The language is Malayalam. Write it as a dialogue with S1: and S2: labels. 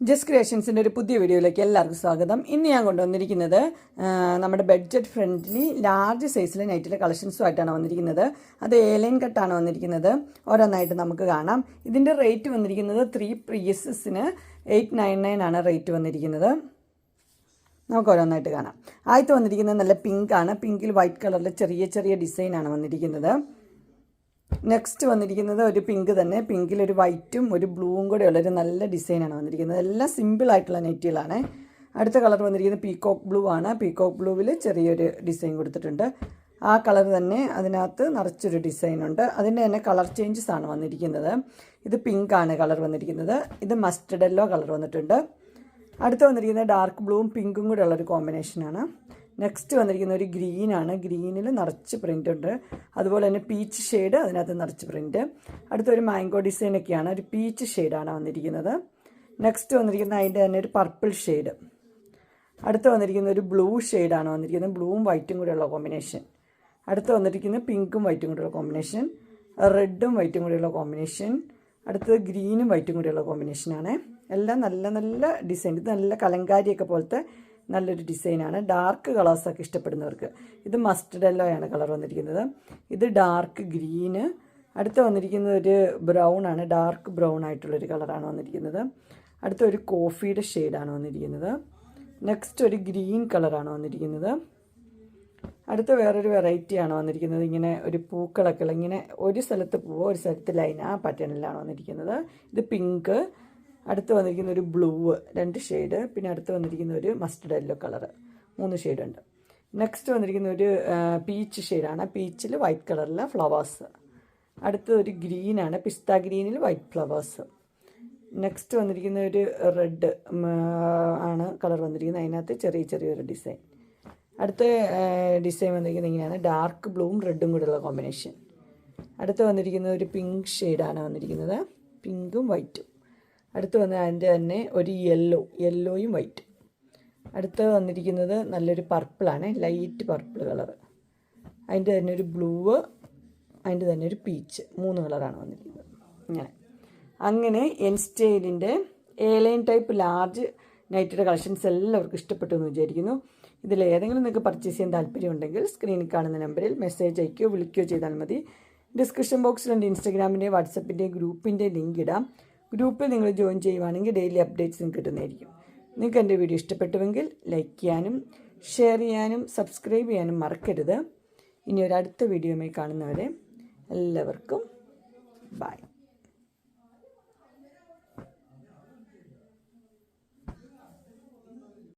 S1: ജസ്റ്റ് ക്രിയേഷൻസിൻ്റെ ഒരു പുതിയ വീഡിയോയിലേക്ക് എല്ലാവർക്കും സ്വാഗതം. ഇന്ന് ഞാൻ കൊണ്ടുവന്നിരിക്കുന്നത് നമ്മുടെ ബഡ്ജറ്റ് ഫ്രണ്ട്ലി ലാർജ് സൈസിലെ നൈറ്റിലെ കളക്ഷൻസുമായിട്ടാണ് വന്നിരിക്കുന്നത്. അത് എലൈൻ കട്ടാണ് വന്നിരിക്കുന്നത്. ഓരോന്നായിട്ട് നമുക്ക് കാണാം. ഇതിൻ്റെ റേറ്റ് വന്നിരിക്കുന്നത് 3 പീസസിന് 899 ആണ് റേറ്റ് വന്നിരിക്കുന്നത്. നമുക്ക് ഓരോന്നായിട്ട് കാണാം. ആദ്യത്തെ വന്നിരിക്കുന്നത് നല്ല പിങ്കാണ്. പിങ്കിൽ വൈറ്റ് കളറിൽ ചെറിയ ചെറിയ ഡിസൈനാണ് വന്നിരിക്കുന്നത്. നെക്സ്റ്റ് വന്നിരിക്കുന്നത് ഒരു പിങ്ക് തന്നെ. പിങ്കിൽ ഒരു വൈറ്റും ഒരു ബ്ലൂവും കൂടെ ഉള്ളൊരു നല്ല ഡിസൈനാണ് വന്നിരിക്കുന്നത്. എല്ലാം സിമ്പിളായിട്ടുള്ള നെറ്റുകളാണ്. അടുത്ത കളർ വന്നിരിക്കുന്നത് പീകോക്ക് ബ്ലൂ ആണ്. പീകോക്ക് ബ്ലൂവിൽ ചെറിയൊരു ഡിസൈൻ കൊടുത്തിട്ടുണ്ട്. ആ കളർ തന്നെ അതിനകത്ത് നിറച്ചൊരു ഡിസൈനുണ്ട്. അതിൻ്റെ തന്നെ കളർ ചേഞ്ചസ് ആണ് വന്നിരിക്കുന്നത്. ഇത് പിങ്ക് ആണ് കളർ വന്നിരിക്കുന്നത്. ഇത് മസ്റ്റർഡ് യെല്ലോ കളർ വന്നിട്ടുണ്ട്. അടുത്ത് വന്നിരിക്കുന്നത് ഡാർക്ക് ബ്ലൂവും പിങ്കും കൂടെ ഉള്ളൊരു കോമ്പിനേഷനാണ്. നെക്സ്റ്റ് വന്നിരിക്കുന്ന ഒരു ഗ്രീനാണ്. ഗ്രീനിൽ നിറച്ച് പ്രിൻ്റ് ഉണ്ട്. അതുപോലെ തന്നെ പീച്ച് ഷെയ്ഡ്, അതിനകത്ത് നിറച്ച് പ്രിൻ്റ്. അടുത്തൊരു മാംഗോ ഡിസൈനൊക്കെയാണ്. ഒരു പീച്ച് ഷെയ്ഡാണ് വന്നിരിക്കുന്നത്. നെക്സ്റ്റ് വന്നിരിക്കുന്നത് അതിൻ്റെ തന്നെ ഒരു പർപ്പിൾ ഷെയ്ഡ്. അടുത്ത് വന്നിരിക്കുന്ന ഒരു ബ്ലൂ ഷെയ്ഡാണ് വന്നിരിക്കുന്നത്. ബ്ലൂവും വൈറ്റും കൂടെയുള്ള കോമ്പിനേഷൻ. അടുത്ത് വന്നിരിക്കുന്നത് പിങ്കും വൈറ്റും കൂടെയുള്ള കോമ്പിനേഷൻ. റെഡും വൈറ്റും കൂടെയുള്ള കോമ്പിനേഷൻ. അടുത്തത് ഗ്രീനും വൈറ്റും കൂടെയുള്ള കോമ്പിനേഷനാണ്. എല്ലാം നല്ല നല്ല ഡിസൈൻ. ഇത് നല്ല കലങ്കാരിയൊക്കെ പോലത്തെ നല്ലൊരു ഡിസൈനാണ്. ഡാർക്ക് കളേഴ്സൊക്കെ ഇഷ്ടപ്പെടുന്നവർക്ക്. ഇത് മസ്റ്റർഡ് യെല്ലോ ആണ് കളർ വന്നിരിക്കുന്നത്. ഇത് ഡാർക്ക് ഗ്രീന്. അടുത്ത് വന്നിരിക്കുന്നത് ഒരു ബ്രൗൺ ആണ്. ഡാർക്ക് ബ്രൗൺ ആയിട്ടുള്ളൊരു കളറാണ് വന്നിരിക്കുന്നത്. അടുത്ത ഒരു കോഫിയുടെ ഷെയ്ഡാണ് വന്നിരിക്കുന്നത്. നെക്സ്റ്റ് ഒരു ഗ്രീൻ കളറാണ് വന്നിരിക്കുന്നത്. അടുത്ത വേറൊരു വെറൈറ്റിയാണ് വന്നിരിക്കുന്നത്. ഇങ്ങനെ ഒരു പൂക്കളൊക്കെ ഉള്ള, ഇങ്ങനെ ഒരു സ്ഥലത്ത് പൂവ് ഒരു സ്ഥലത്ത് ലൈൻ, ആ പാറ്റേണിലാണ് വന്നിരിക്കുന്നത്. ഇത് പിങ്ക്. അടുത്ത് വന്നിരിക്കുന്ന ഒരു ബ്ലൂ, 2 ഷെയ്ഡ്. പിന്നെ അടുത്ത് വന്നിരിക്കുന്ന ഒരു മസ്റ്റർഡ് യെല്ലോ കളറ്, 3 ഷെയ്ഡുണ്ട്. നെക്സ്റ്റ് വന്നിരിക്കുന്ന ഒരു പീച്ച് ഷെയ്ഡാണ്. പീച്ചിൽ വൈറ്റ് കളറിലെ ഫ്ലവേഴ്സ്. അടുത്ത ഒരു ഗ്രീനാണ്. പിസ്ത ഗ്രീനിൽ വൈറ്റ് ഫ്ലവേഴ്സ്. നെക്സ്റ്റ് വന്നിരിക്കുന്ന ഒരു റെഡ് ആണ് കളർ വന്നിരിക്കുന്നത്. അതിനകത്ത് ചെറിയൊരു ഡിസൈൻ. അടുത്ത ഡിസൈൻ വന്നിരിക്കുന്നത് ഇങ്ങനെയാണ്. ഡാർക്ക് ബ്ലൂവും റെഡും കൂടെയുള്ള കോമ്പിനേഷൻ. അടുത്ത് വന്നിരിക്കുന്ന ഒരു പിങ്ക് ഷെയ്ഡാണ് വന്നിരിക്കുന്നത്. പിങ്കും വൈറ്റും. അടുത്ത് വന്ന് അതിൻ്റെ തന്നെ ഒരു യെല്ലോയും വൈറ്റും. അടുത്ത് വന്നിരിക്കുന്നത് നല്ലൊരു പർപ്പിളാണ്. Light purple colour. അതിൻ്റെ തന്നെ ഒരു ബ്ലൂ, അതിൻ്റെ തന്നെ ഒരു പീച്ച്. 3 കളറാണ് വന്നിരിക്കുന്നത്. അങ്ങനെ എൻ സ്റ്റൈലിൻ്റെ എലൈൻ ടൈപ്പ് ലാർജ് നൈറ്റിയുടെ കളക്ഷൻസ് എല്ലാവർക്കും ഇഷ്ടപ്പെട്ടു എന്ന് വിചാരിക്കുന്നു. ഇതിലേതെങ്കിലും നിങ്ങൾക്ക് പർച്ചേസ് ചെയ്യാൻ താല്പര്യമുണ്ടെങ്കിൽ സ്ക്രീനിൽ കാണുന്ന നമ്പറിൽ മെസ്സേജ് അയക്കുകയോ വിളിക്കുകയോ ചെയ്താൽ മതി. ഡിസ്ക്രിപ്ഷൻ ബോക്സിൽ എൻ്റെ ഇൻസ്റ്റാഗ്രാമിൻ്റെ വാട്സപ്പിൻ്റെ ഗ്രൂപ്പിൻ്റെ ലിങ്ക് ഇടാം. ഗ്രൂപ്പിൽ നിങ്ങൾ ജോയിൻ ചെയ്യുവാണെങ്കിൽ ഡെയിലി അപ്ഡേറ്റ്സ് നിങ്ങൾക്ക് കിട്ടുന്നതായിരിക്കും. നിങ്ങൾക്ക് എൻ്റെ വീഡിയോ ഇഷ്ടപ്പെട്ടുവെങ്കിൽ ലൈക്ക് ചെയ്യാനും ഷെയർ ചെയ്യാനും സബ്സ്ക്രൈബ് ചെയ്യാനും മറക്കരുത്. ഇനി ഒരു അടുത്ത വീഡിയോയുമായി കാണുന്നവരെ എല്ലാവർക്കും ബൈ.